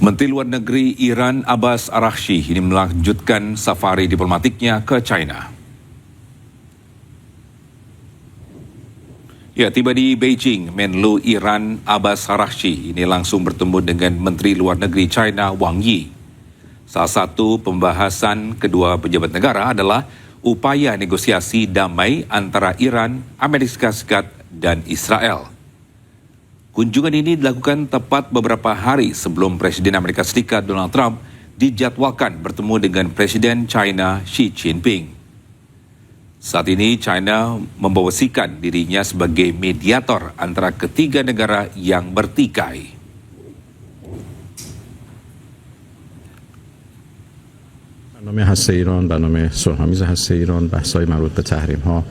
Menteri Luar Negeri Iran Abbas Araghchi ini melanjutkan safari diplomatiknya ke China. Ya, tiba di Beijing, Menlu Iran Abbas Araghchi ini langsung bertemu dengan Menteri Luar Negeri China Wang Yi. Salah satu pembahasan kedua pejabat negara adalah upaya negosiasi damai antara Iran, Amerika Serikat, dan Israel. Kunjungan ini dilakukan tepat beberapa hari sebelum Presiden Amerika Serikat Donald Trump dijadwalkan bertemu dengan Presiden China Xi Jinping. Saat ini China memposisikan dirinya sebagai mediator antara ketiga negara yang bertikai. برنامه هسته ایران، برنامه صلح‌آمیز هسته ایران، بحث‌های مربوط به تحریم‌ها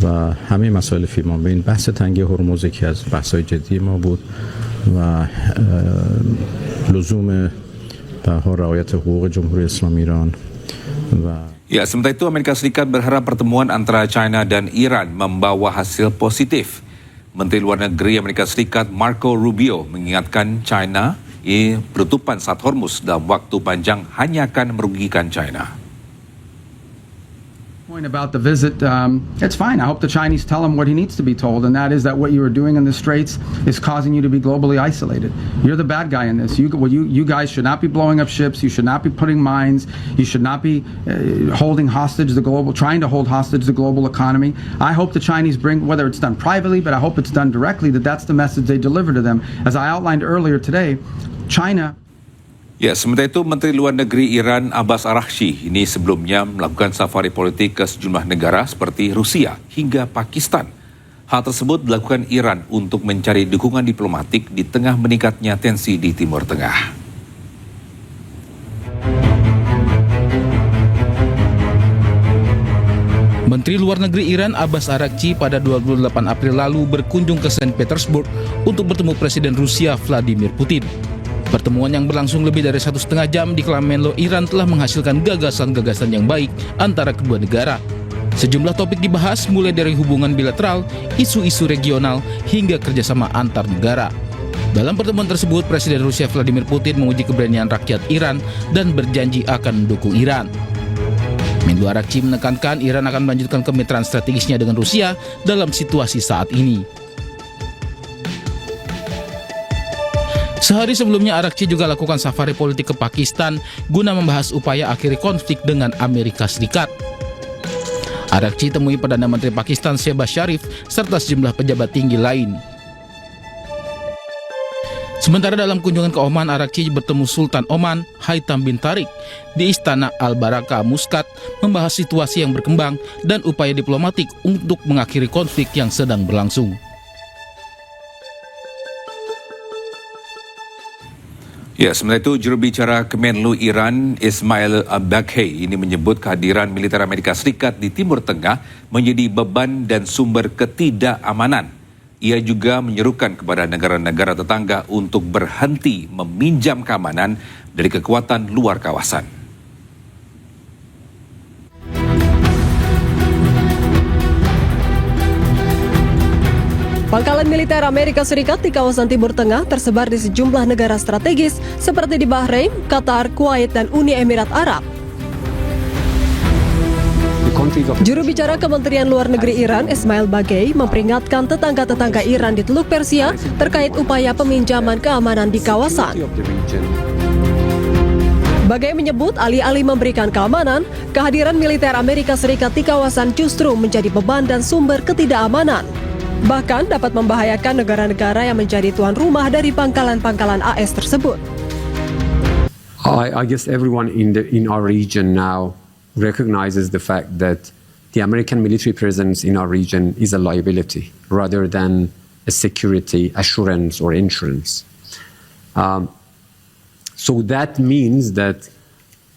و همه مسائل فیمانبین. بحث تنگی هرمز یکی از بحث‌های جدی ما بود و لزوم به رعایت حقوق جمهوری اسلامی ایران و Ya, sementara itu Amerika Serikat berharap pertemuan antara China dan Iran membawa hasil positif. Menteri Luar Negeri Amerika Serikat Marco Rubio mengingatkan China penutupan Selat Hormuz dalam waktu panjang hanya akan merugikan China. Point about the visit, it's fine. I hope the Chinese tell him what he needs to be told, and that is that what you are doing in the Straits is causing you to be globally isolated. You're the bad guy in this. You guys should not be blowing up ships. You should not be putting mines. You should not be trying to hold hostage the global economy. I hope the Chinese bring, whether it's done privately, but I hope it's done directly, that's the message they deliver to them. As I outlined earlier today, China. Ya, sementara itu Menteri Luar Negeri Iran Abbas Araghchi ini sebelumnya melakukan safari politik ke sejumlah negara seperti Rusia hingga Pakistan. Hal tersebut dilakukan Iran untuk mencari dukungan diplomatik di tengah meningkatnya tensi di Timur Tengah. Menteri Luar Negeri Iran Abbas Araghchi pada 28 April lalu berkunjung ke Saint Petersburg untuk bertemu Presiden Rusia Vladimir Putin. Pertemuan yang berlangsung lebih dari 1,5 jam di Menlo Iran telah menghasilkan gagasan-gagasan yang baik antara kedua negara. Sejumlah topik dibahas mulai dari hubungan bilateral, isu-isu regional, hingga kerjasama antar negara. Dalam pertemuan tersebut, Presiden Rusia Vladimir Putin menguji keberanian rakyat Iran dan berjanji akan mendukung Iran. Menlu Araghchi menekankan Iran akan melanjutkan kemitraan strategisnya dengan Rusia dalam situasi saat ini. Sehari sebelumnya, Araghchi juga lakukan safari politik ke Pakistan guna membahas upaya akhiri konflik dengan Amerika Serikat. Araghchi temui Perdana Menteri Pakistan Shehbaz Sharif serta sejumlah pejabat tinggi lain. Sementara dalam kunjungan ke Oman, Araghchi bertemu Sultan Oman Haitham bin Tariq di Istana Al-Baraka Muscat membahas situasi yang berkembang dan upaya diplomatik untuk mengakhiri konflik yang sedang berlangsung. Ya, sementara itu juru bicara Kemenlu Iran Ismail Baghei ini menyebut kehadiran militer Amerika Serikat di Timur Tengah menjadi beban dan sumber ketidakamanan. Ia juga menyerukan kepada negara-negara tetangga untuk berhenti meminjam keamanan dari kekuatan luar kawasan. Pangkalan militer Amerika Serikat di kawasan Timur Tengah tersebar di sejumlah negara strategis seperti di Bahrain, Qatar, Kuwait, dan Uni Emirat Arab. Juru bicara Kementerian Luar Negeri Iran Ismail Baghei memperingatkan tetangga-tetangga Iran di Teluk Persia terkait upaya peminjaman keamanan di kawasan. Baghei menyebut alih-alih memberikan keamanan, kehadiran militer Amerika Serikat di kawasan justru menjadi beban dan sumber ketidakamanan. Bahkan dapat membahayakan negara-negara yang menjadi tuan rumah dari pangkalan-pangkalan AS tersebut. I guess everyone in our region now recognizes the fact that the American military presence in our region is a liability rather than a security assurance or insurance. So that means that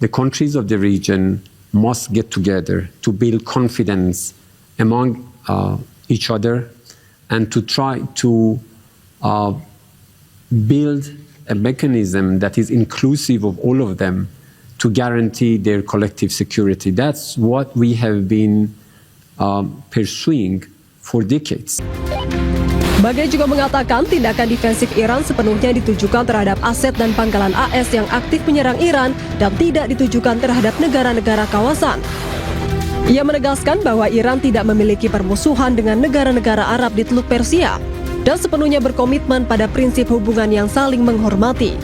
the countries of the region must get together to build confidence among each other and to try to build a mechanism that is inclusive of all of them to guarantee their collective security. That's what we have been pursuing for decades. Bagai juga mengatakan tindakan defensif Iran sepenuhnya ditujukan terhadap aset dan pangkalan AS yang aktif menyerang Iran dan tidak ditujukan terhadap negara-negara kawasan. Ia menegaskan bahwa Iran tidak memiliki permusuhan dengan negara-negara Arab di Teluk Persia dan sepenuhnya berkomitmen pada prinsip hubungan yang saling menghormati.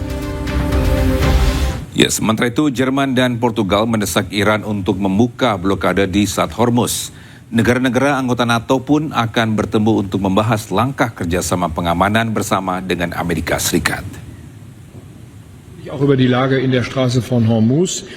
Ya, sementara itu Jerman dan Portugal mendesak Iran untuk membuka blokade di Strait Hormuz. Negara-negara anggota NATO pun akan bertemu untuk membahas langkah kerjasama pengamanan bersama dengan Amerika Serikat. Auch über die Lage in der Straße von Hormuz.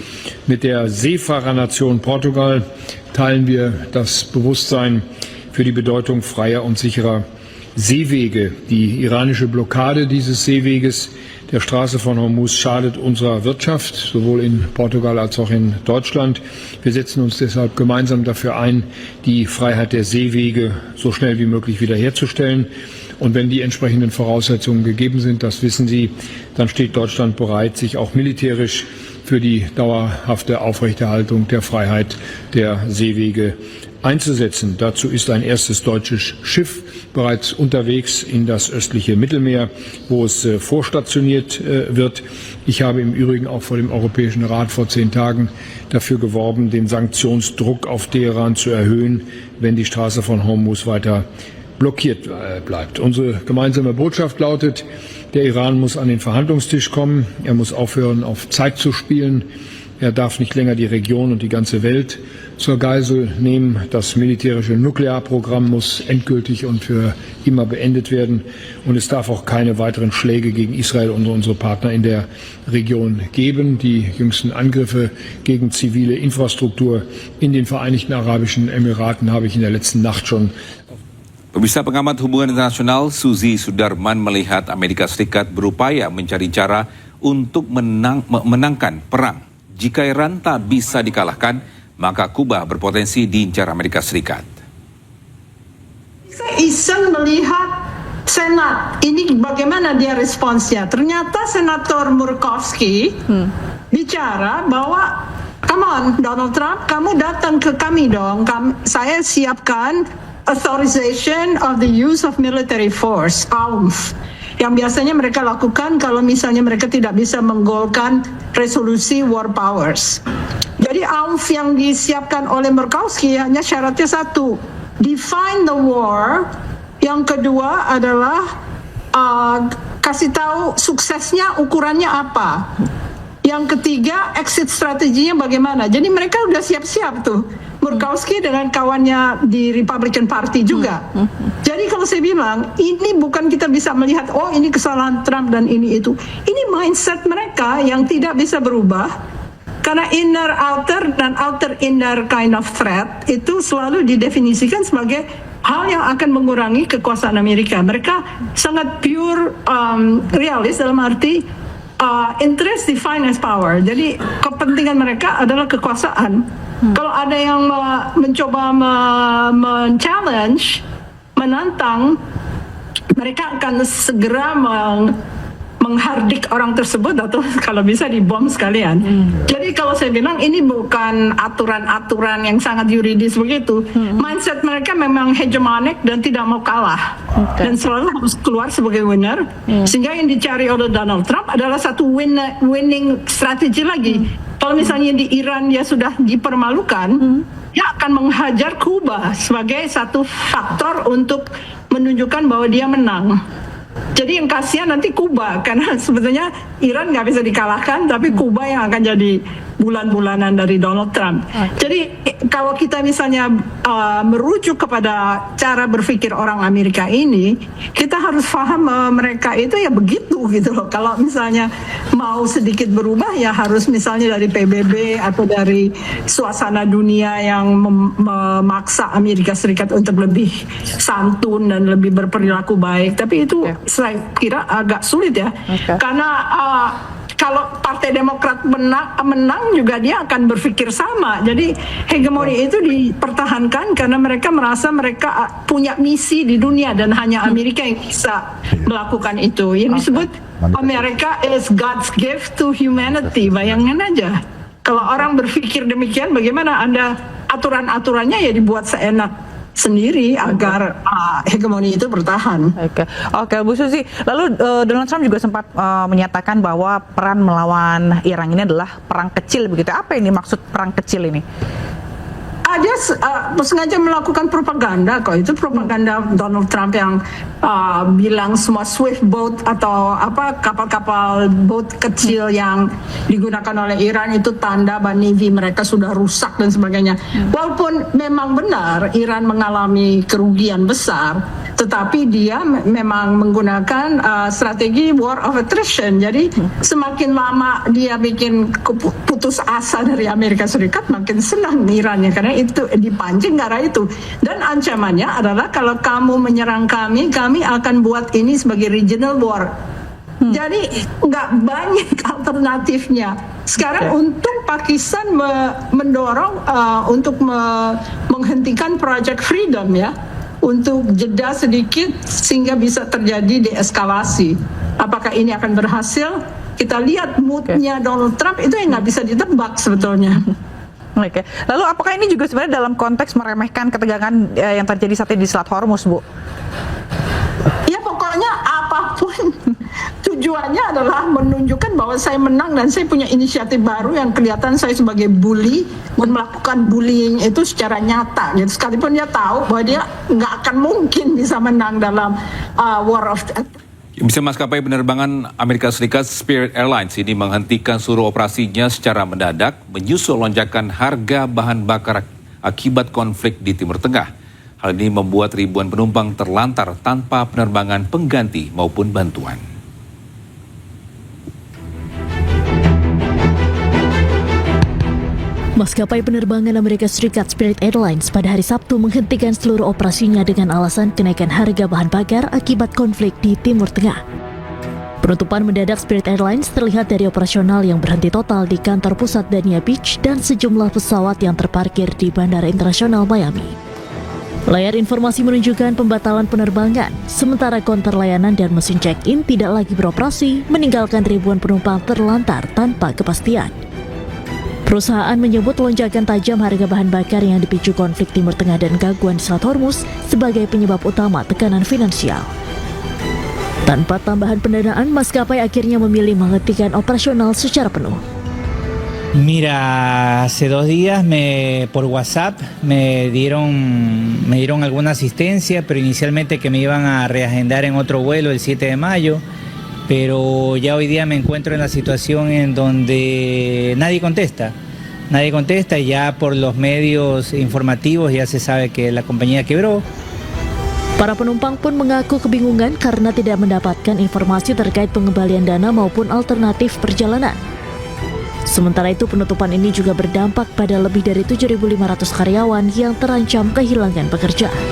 Mit der Seefahrernation Portugal teilen wir das Bewusstsein für die Bedeutung freier und sicherer Seewege. Die iranische Blockade dieses Seeweges der Straße von Hormuz schadet unserer Wirtschaft, sowohl in Portugal als auch in Deutschland. Wir setzen uns deshalb gemeinsam dafür ein, die Freiheit der Seewege so schnell wie möglich wiederherzustellen. Und wenn die entsprechenden Voraussetzungen gegeben sind, das wissen Sie, dann steht Deutschland bereit, sich auch militärisch für die dauerhafte Aufrechterhaltung der Freiheit der Seewege einzusetzen. Dazu ist ein erstes deutsches Schiff bereits unterwegs in das östliche Mittelmeer, wo es vorstationiert wird. Ich habe im Übrigen auch vor dem Europäischen Rat vor 10 Tagen dafür geworben, den Sanktionsdruck auf Teheran zu erhöhen, wenn die Straße von Hormuz weiter blockiert bleibt. Unsere gemeinsame Botschaft lautet, der Iran muss an den Verhandlungstisch kommen, er muss aufhören, auf Zeit zu spielen, er darf nicht länger die Region und die ganze Welt zur Geisel nehmen. Das militärische Nuklearprogramm muss endgültig und für immer beendet werden. Und es darf auch keine weiteren Schläge gegen Israel und unsere Partner in der Region geben. Die jüngsten Angriffe gegen zivile Infrastruktur in den Vereinigten Arabischen Emiraten habe ich in der letzten Nacht schon. Pemirsa, pengamat hubungan internasional Suzy Sudarman melihat Amerika Serikat berupaya mencari cara untuk menangkan perang. Jika Iran tak bisa dikalahkan, maka Kuba berpotensi diincar Amerika Serikat. Saya iseng melihat Senat, ini bagaimana dia responsnya. Ternyata Senator Murkowski bicara bahwa, come on Donald Trump, kamu datang ke kami dong, saya siapkan authorization of the use of military force, AUMF, yang biasanya mereka lakukan kalau misalnya mereka tidak bisa menggolkan resolusi war powers. Jadi AUMF yang disiapkan oleh Murkowski hanya syaratnya satu, define the war. Yang kedua adalah kasih tahu suksesnya ukurannya apa. Yang ketiga exit strateginya bagaimana. Jadi mereka udah siap-siap tuh. Murkowski dengan kawannya di Republican Party juga. Jadi kalau saya bilang, ini bukan kita bisa melihat, oh ini kesalahan Trump dan ini itu. Ini mindset mereka yang tidak bisa berubah. Karena inner outer dan outer inner kind of threat itu selalu didefinisikan sebagai hal yang akan mengurangi kekuasaan Amerika. Mereka sangat pure realis dalam arti interest defined as power. Jadi kepentingan mereka adalah kekuasaan. Kalau ada yang mencoba men-challenge, menantang, mereka akan segera menghardik orang tersebut atau kalau bisa dibom sekalian. Jadi kalau saya bilang ini bukan aturan-aturan yang sangat yuridis begitu. Mindset mereka memang hegemonik dan tidak mau kalah. Dan selalu harus keluar sebagai winner. Sehingga yang dicari oleh Donald Trump adalah satu winning strategi lagi. Kalau misalnya di Iran dia sudah dipermalukan, dia akan menghajar Kuba sebagai satu faktor untuk menunjukkan bahwa dia menang. Jadi yang kasihan nanti Kuba, karena sebetulnya Iran nggak bisa dikalahkan, tapi Kuba yang akan jadi bulan-bulanan dari Donald Trump. Jadi kalau kita misalnya merujuk kepada cara berpikir orang Amerika ini, kita harus paham mereka itu ya begitu gitu loh. Kalau misalnya mau sedikit berubah ya harus misalnya dari PBB atau dari suasana dunia yang memaksa Amerika Serikat untuk lebih santun dan lebih berperilaku baik. Tapi itu saya kira agak sulit ya, karena kalau Partai Demokrat menang juga dia akan berpikir sama. Jadi hegemoni itu dipertahankan karena mereka merasa mereka punya misi di dunia dan hanya Amerika yang bisa melakukan itu. Yang disebut America is God's gift to humanity. Bayangin aja. Kalau orang berpikir demikian, bagaimana Anda aturan-aturannya ya dibuat seenak sendiri agar hegemoni itu bertahan. Oke, Bu Susi. Lalu Donald Trump juga sempat menyatakan bahwa peran melawan Iran ini adalah perang kecil begitu. Apa ini maksud perang kecil ini? Dia sengaja melakukan propaganda kok. Itu propaganda Donald Trump yang bilang semua swift boat atau kapal-kapal boat kecil yang digunakan oleh Iran itu tanda bahwa navy mereka sudah rusak dan sebagainya. Walaupun memang benar Iran mengalami kerugian besar, tetapi dia memang menggunakan strategi war of attrition. Jadi semakin lama dia bikin putus asa dari Amerika Serikat, makin senang Irannya karena itu dipancing ke arah itu. Dan ancamannya adalah kalau kamu menyerang kami akan buat ini sebagai regional war. Jadi nggak banyak alternatifnya. Sekarang untung Pakistan mendorong untuk menghentikan Project Freedom ya, untuk jeda sedikit sehingga bisa terjadi deeskalasi. Apakah ini akan berhasil? Kita lihat moodnya Donald Trump itu yang nggak bisa ditebak sebetulnya. Oke. Lalu apakah ini juga sebenarnya dalam konteks meremehkan ketegangan yang terjadi saat ini di Selat Hormuz, Bu? Ya pokoknya apapun tujuannya adalah menunjukkan bahwa saya menang dan saya punya inisiatif baru yang kelihatan saya sebagai bully dan melakukan bullying itu secara nyata. Jadi sekalipun dia tahu bahwa dia nggak akan mungkin bisa menang dalam war of Bisa maskapai penerbangan Amerika Serikat Spirit Airlines ini menghentikan seluruh operasinya secara mendadak menyusul lonjakan harga bahan bakar akibat konflik di Timur Tengah. Hal ini membuat ribuan penumpang terlantar tanpa penerbangan pengganti maupun bantuan. Maskapai penerbangan Amerika Serikat Spirit Airlines pada hari Sabtu menghentikan seluruh operasinya dengan alasan kenaikan harga bahan bakar akibat konflik di Timur Tengah. Penutupan mendadak Spirit Airlines terlihat dari operasional yang berhenti total di kantor pusat Dania Beach dan sejumlah pesawat yang terparkir di Bandara Internasional Miami. Layar informasi menunjukkan pembatalan penerbangan, sementara konter layanan dan mesin check-in tidak lagi beroperasi, meninggalkan ribuan penumpang terlantar tanpa kepastian. Perusahaan menyebut lonjakan tajam harga bahan bakar yang dipicu konflik Timur Tengah dan gangguan di Selat Hormuz sebagai penyebab utama tekanan finansial. Tanpa tambahan pendanaan, maskapai akhirnya memilih menghentikan operasional secara penuh. Mira, hace 2 días por WhatsApp me dieron alguna asistencia, pero inicialmente que me iban a reagendar en otro vuelo el 7 de mayo. Pero ya hoy día me encuentro en la situación en donde nadie contesta y ya por los medios informativos ya se sabe que la compañía quebró. Para penumpang pun mengaku kebingungan karena tidak mendapatkan informasi terkait pengembalian dana maupun alternatif perjalanan. Sementara itu penutupan ini juga berdampak pada lebih dari 7.500 karyawan yang terancam kehilangan pekerjaan.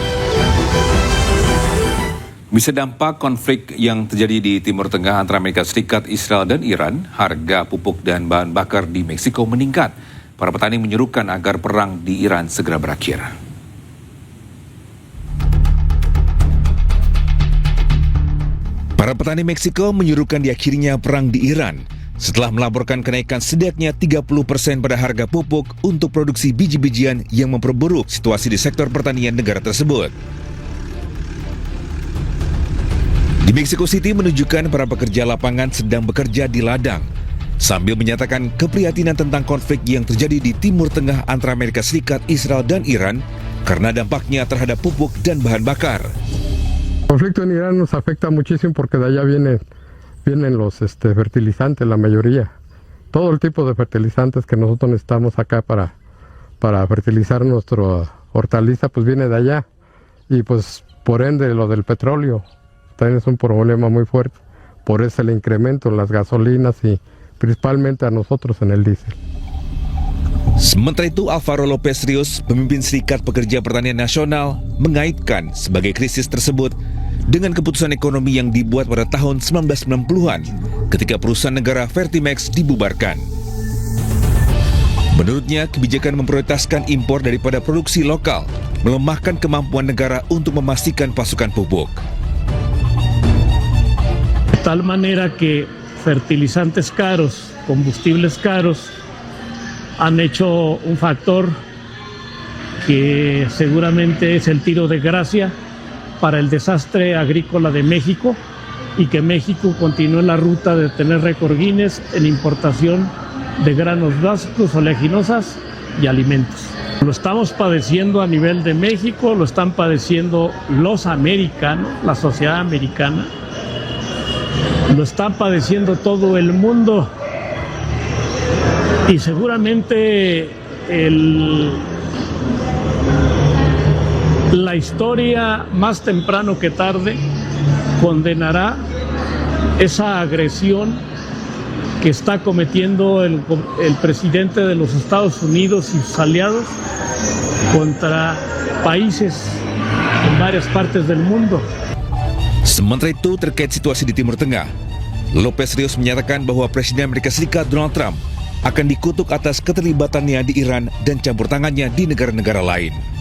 Bisa dampak konflik yang terjadi di Timur Tengah antara Amerika Serikat, Israel, dan Iran, harga pupuk dan bahan bakar di Meksiko meningkat. Para petani menyerukan agar perang di Iran segera berakhir. Para petani Meksiko menyerukan diakhirinya perang di Iran setelah melaporkan kenaikan setidaknya 30% pada harga pupuk untuk produksi biji-bijian yang memperburuk situasi di sektor pertanian negara tersebut. Di Mexico City menunjukkan para pekerja lapangan sedang bekerja di ladang, sambil menyatakan keprihatinan tentang konflik yang terjadi di Timur Tengah antara Amerika Serikat, Israel, dan Iran karena dampaknya terhadap pupuk dan bahan bakar. Conflicto en Irán nos afecta muchísimo porque de allá vienen los fertilizantes, la mayoría. Todo el tipo de fertilizantes que nosotros necesitamos acá para fertilizar nuestra hortaliza, pues viene de allá. Y pues por ende lo del petróleo también es un problema muy fuerte. Por eso el incremento en las gasolinas y principalmente a nosotros en el diésel. Sementara itu, Alvaro Lopez Rios, pemimpin Serikat Pekerja Pertanian Nasional, mengaitkan sebagai krisis tersebut dengan keputusan ekonomi yang dibuat pada tahun 1990-an ketika perusahaan negara Fertimex dibubarkan. Menurutnya, kebijakan memprioritaskan impor daripada produksi lokal melemahkan kemampuan negara untuk memastikan pasokan pupuk. De tal manera que fertilizantes caros, combustibles caros, han hecho un factor que seguramente es el tiro de gracia para el desastre agrícola de México y que México continúe la ruta de tener récord Guinness en importación de granos básicos, oleaginosas y alimentos. Lo estamos padeciendo a nivel de México, lo están padeciendo los americanos, la sociedad americana, lo está padeciendo todo el mundo y seguramente la historia más temprano que tarde condenará esa agresión que está cometiendo el presidente de los Estados Unidos y sus aliados contra países en varias partes del mundo. Sementara itu, terkait situasi di Timur Tengah, Lopez Rios menyatakan bahwa Presiden Amerika Serikat Donald Trump akan dikutuk atas keterlibatannya di Iran dan campur tangannya di negara-negara lain.